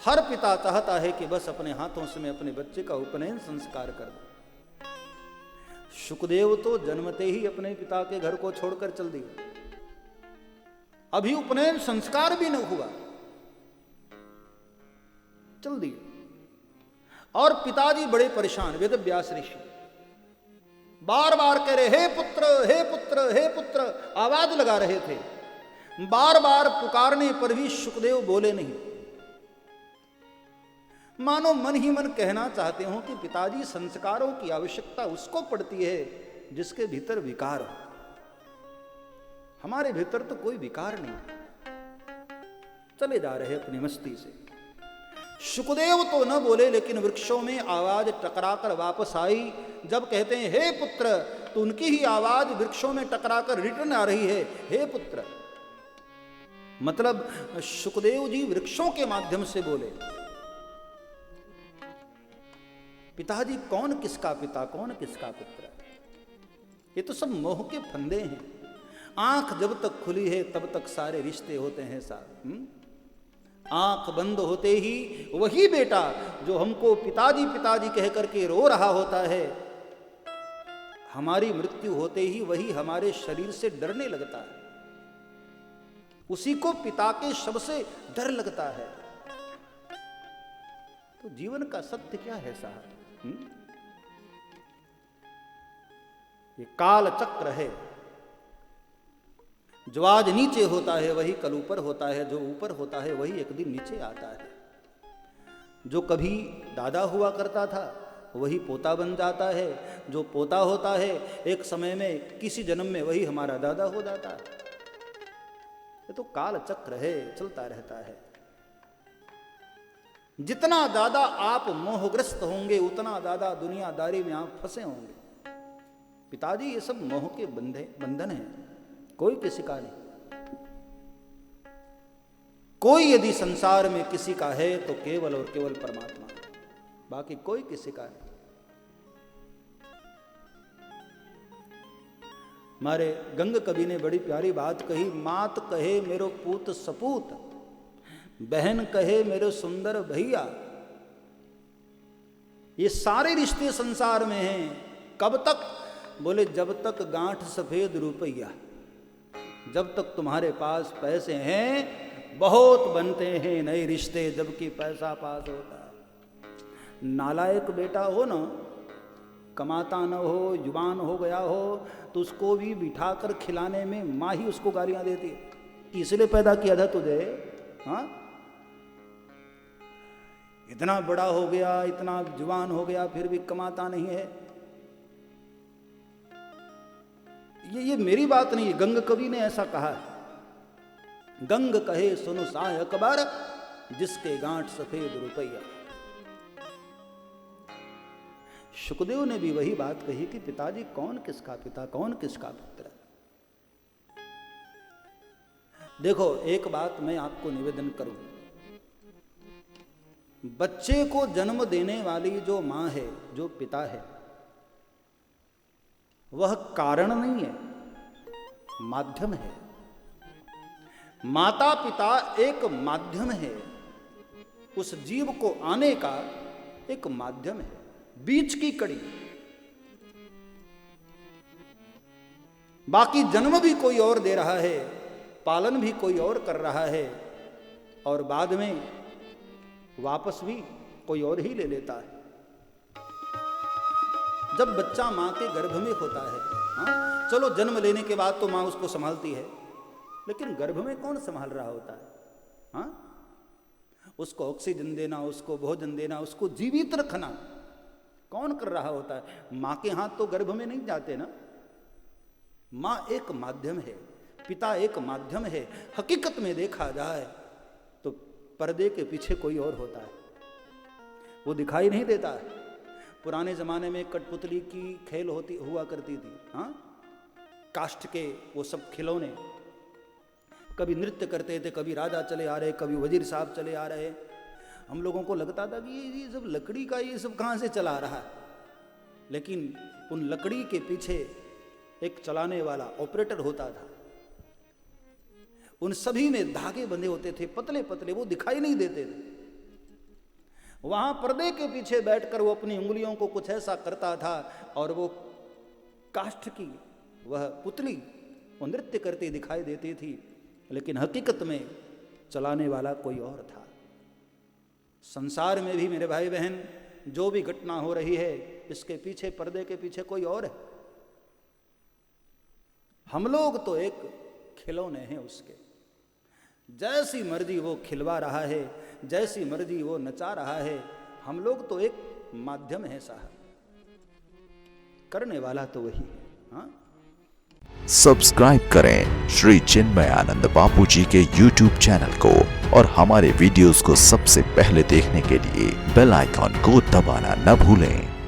हर पिता चाहता है कि बस अपने हाथों से मैं अपने बच्चे का उपनयन संस्कार कर दूं। शुकदेव तो जन्मते ही अपने पिता के घर को छोड़कर चल दिए, अभी उपनयन संस्कार भी न हुआ, चल दिए। और पिताजी बड़े परेशान, वेद व्यास ऋषि बार बार कह रहे हे पुत्र हे पुत्र हे पुत्र, आवाज लगा रहे थे। बार बार पुकारने पर भी शुकदेव बोले नहीं, मानो मन ही मन कहना चाहते हो कि पिताजी संस्कारों की आवश्यकता उसको पड़ती है जिसके भीतर विकार हो, हमारे भीतर तो कोई विकार नहीं। चले जा रहे अपनी मस्ती से। शुकदेव तो न बोले, लेकिन वृक्षों में आवाज टकराकर वापस आई। जब कहते हैं हे पुत्र, तो उनकी ही आवाज वृक्षों में टकराकर रिटर्न आ रही है, हे पुत्र। मतलब शुकदेव जी वृक्षों के माध्यम से बोले। पिताजी कौन किसका पिता, कौन किसका पुत्र, ये तो सब मोह के फंदे हैं। आंख जब तक खुली है तब तक सारे रिश्ते होते हैं साहब। आंख बंद होते ही वही बेटा जो हमको पिताजी पिताजी कह करके रो रहा होता है, हमारी मृत्यु होते ही वही हमारे शरीर से डरने लगता है, उसी को पिता के शब्द से डर लगता है। तो जीवन का सत्य क्या है साहब? ये काल चक्र है, जो आज नीचे होता है वही कल ऊपर होता है, जो ऊपर होता है वही एक दिन नीचे आता है। जो कभी दादा हुआ करता था वही पोता बन जाता है, जो पोता होता है एक समय में किसी जन्म में वही हमारा दादा हो जाता है। ये तो काल चक्र है, चलता रहता है। जितना ज्यादा आप मोहग्रस्त होंगे उतना ज्यादा दुनियादारी में आप फंसे होंगे। पिताजी ये सब मोह के बंधन हैं, कोई किसी का नहीं। कोई यदि संसार में किसी का है तो केवल और केवल परमात्मा, बाकी कोई किसी का नहीं। हमारे गंग कवि ने बड़ी प्यारी बात कही, मात कहे मेरो पूत सपूत, बहन कहे मेरो सुंदर भैया। ये सारे रिश्ते संसार में हैं। कब तक? बोले जब तक गांठ सफेद रुपया, जब तक तुम्हारे पास पैसे हैं बहुत बनते हैं नए रिश्ते, जबकि पैसा पास होता है। नालायक बेटा हो ना, कमाता न हो, जुबान हो गया हो, तो उसको भी बिठाकर खिलाने में माँ ही उसको गालियां देती है, इसलिए पैदा किया था तुझे। हाँ, इतना बड़ा हो गया, इतना जुबान हो गया, फिर भी कमाता नहीं है। ये मेरी बात नहीं है, गंग कवि ने ऐसा कहा है। गंग कहे सुनो साय अकबर, जिसके गांठ सफेद रुपया। शुकदेव ने भी वही बात कही कि पिताजी कौन किसका पिता, कौन किसका पुत्र। देखो एक बात मैं आपको निवेदन करूं, बच्चे को जन्म देने वाली जो मां है, जो पिता है, वह कारण नहीं है, माध्यम है। माता पिता एक माध्यम है, उस जीव को आने का एक माध्यम है, बीच की कड़ी। बाकी जन्म भी कोई और दे रहा है, पालन भी कोई और कर रहा है, और बाद में वापस भी कोई और ही ले लेता है। जब बच्चा मां के गर्भ में होता है, हाँ चलो जन्म लेने के बाद तो मां उसको संभालती है, लेकिन गर्भ में कौन संभाल रहा होता है? हाँ, उसको ऑक्सीजन देना, उसको भोजन देना, उसको जीवित रखना कौन कर रहा होता है? मां के हाथ तो गर्भ में नहीं जाते ना। मां एक माध्यम है, पिता एक माध्यम है। हकीकत में देखा जाए तो पर्दे के पीछे कोई और होता है, वो दिखाई नहीं देता है। पुराने जमाने में कठपुतली की खेल हुआ करती थी। हाँ, काष्ठ के वो सब खिलौने, कभी नृत्य करते थे, कभी राजा चले आ रहे, कभी वजीर साहब चले आ रहे। हम लोगों को लगता था कि ये सब लकड़ी का, ये सब कहाँ से चला रहा है, लेकिन उन लकड़ी के पीछे एक चलाने वाला ऑपरेटर होता था। उन सभी में धागे बंधे होते थे, पतले पतले, वो दिखाई नहीं देते थे, वहां पर्दे के पीछे बैठकर वो अपनी उंगलियों को कुछ ऐसा करता था और वो काष्ठ की वह पुतली वो नृत्य करती दिखाई देती थी, लेकिन हकीकत में चलाने वाला कोई और था। संसार में भी मेरे भाई बहन जो भी घटना हो रही है, इसके पीछे पर्दे के पीछे कोई और है। हम लोग तो एक खिलौने हैं उसके, जैसी मर्जी वो खिलवा रहा है, जैसी मर्जी वो नचा रहा है, हम लोग तो एक माध्यम है साहब, करने वाला तो वही है। हाँ? सब्सक्राइब करें श्री चिन्मयानंद बापू जी के YouTube चैनल को और हमारे वीडियोस को सबसे पहले देखने के लिए बेल आइकॉन को दबाना न भूलें।